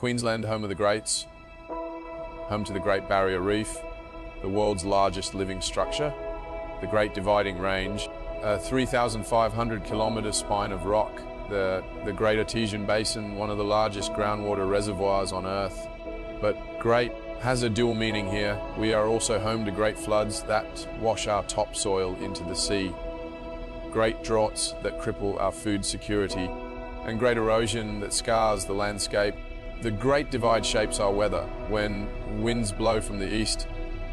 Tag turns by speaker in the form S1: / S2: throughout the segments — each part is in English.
S1: Queensland, home of the Greats, home to the Great Barrier Reef, the world's largest living structure, the Great Dividing Range, a 3,500 kilometre spine of rock, the Great Artesian Basin, one of the largest groundwater reservoirs on Earth. But great has a dual meaning here. We are also home to great floods that wash our topsoil into the sea, great droughts that cripple our food security, and great erosion that scars the landscape. The Great Divide shapes our weather. When winds blow from the east,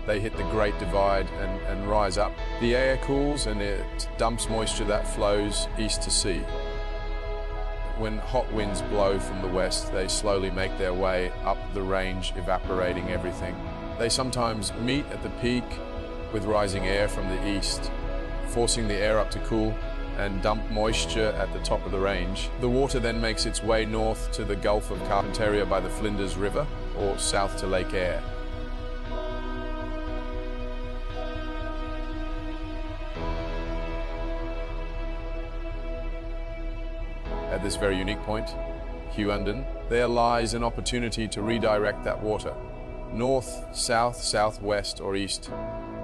S1: they hit the Great Divide and rise up. The air cools and it dumps moisture that flows east to sea. When hot winds blow from the west, they slowly make their way up the range, evaporating everything. They sometimes meet at the peak with rising air from the east, forcing the air up to cool and dump moisture at the top of the range. The water then makes its way north to the Gulf of Carpentaria by the Flinders River, or south to Lake Eyre. At this very unique point, Hughenden, there lies an opportunity to redirect that water north, south, southwest, or east,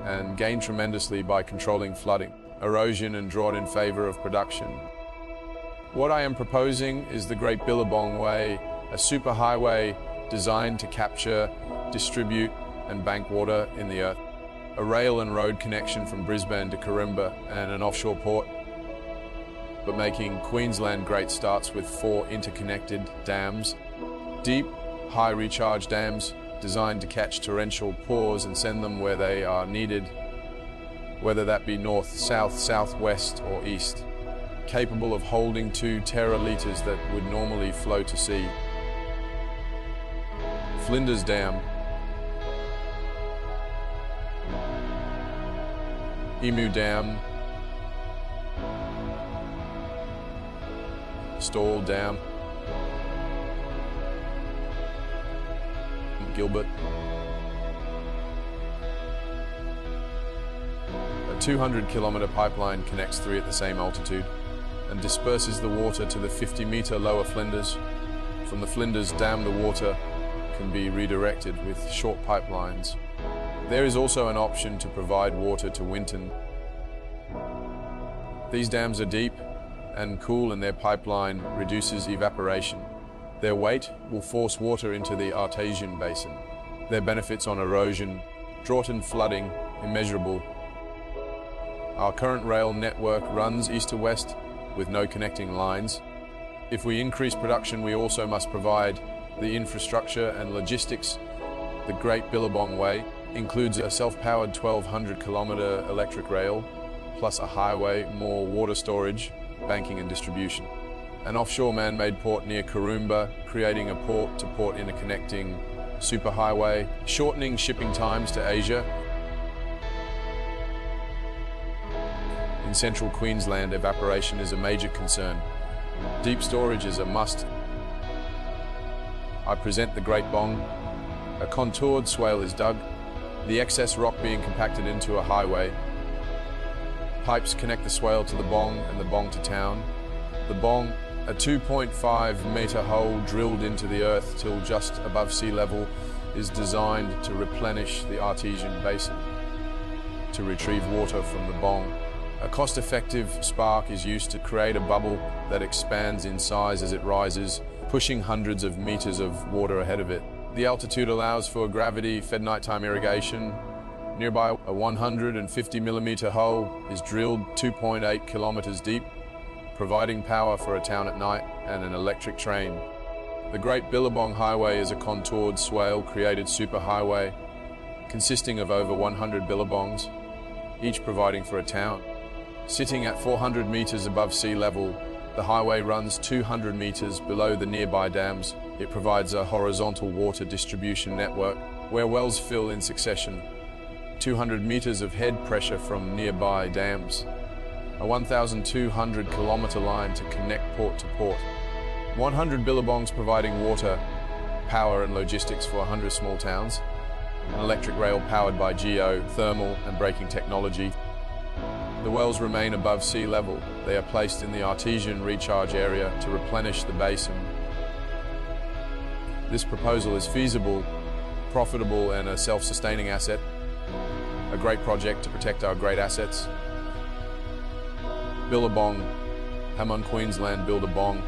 S1: and gain tremendously by controlling flooding, erosion, and drought in favor of production. What I am proposing is the Great Billabong Way, a superhighway designed to capture, distribute, and bank water in the earth. A rail and road connection from Brisbane to Corimba and an offshore port. But making Queensland great starts with 4 interconnected dams, deep, high recharge dams designed to catch torrential pours and send them where they are needed, whether that be north, south, southwest, or east, capable of holding 2 teraliters that would normally flow to sea. Flinders Dam, Emu Dam, Stall Dam, Gilbert. A 200-kilometre pipeline connects 3 at the same altitude and disperses the water to the 50-metre lower Flinders. From the Flinders Dam, the water can be redirected with short pipelines. There is also an option to provide water to Winton. These dams are deep and cool, and their pipeline reduces evaporation. Their weight will force water into the Artesian Basin. Their benefits on erosion, drought and flooding, immeasurable. Our current rail network runs east to west with no connecting lines. If we increase production, we also must provide the infrastructure and logistics. The Great Billabong Way includes a self-powered 1,200-kilometre electric rail, plus a highway, more water storage, banking and distribution. An offshore man-made port near Corimba, creating a port-to-port interconnecting superhighway, shortening shipping times to Asia. In central Queensland, evaporation is a major concern. Deep storage is a must. I present the Great Bong. A contoured swale is dug, the excess rock being compacted into a highway. Pipes connect the swale to the bong and the bong to town. The bong, a 2.5-metre hole drilled into the earth till just above sea level, is designed to replenish the Artesian Basin, to retrieve water from the bong. A cost-effective spark is used to create a bubble that expands in size as it rises, pushing hundreds of metres of water ahead of it. The altitude allows for gravity-fed nighttime irrigation. Nearby, a 150-millimetre hole is drilled 2.8 kilometres deep, providing power for a town at night and an electric train. The Great Billabong Highway is a contoured swale-created superhighway consisting of over 100 billabongs, each providing for a town. Sitting at 400 metres above sea level, the highway runs 200 metres below the nearby dams. It provides a horizontal water distribution network where wells fill in succession. 200 metres of head pressure from nearby dams. A 1,200-kilometre line to connect port to port. 100 billabongs providing water, power and logistics for 100 small towns. An electric rail powered by geothermal and braking technology. The wells remain above sea level. They are placed in the Artesian recharge area to replenish the basin. This proposal is feasible, profitable and a self-sustaining asset. A great project to protect our great assets. Billabong, Hamon, Queensland, Billabong.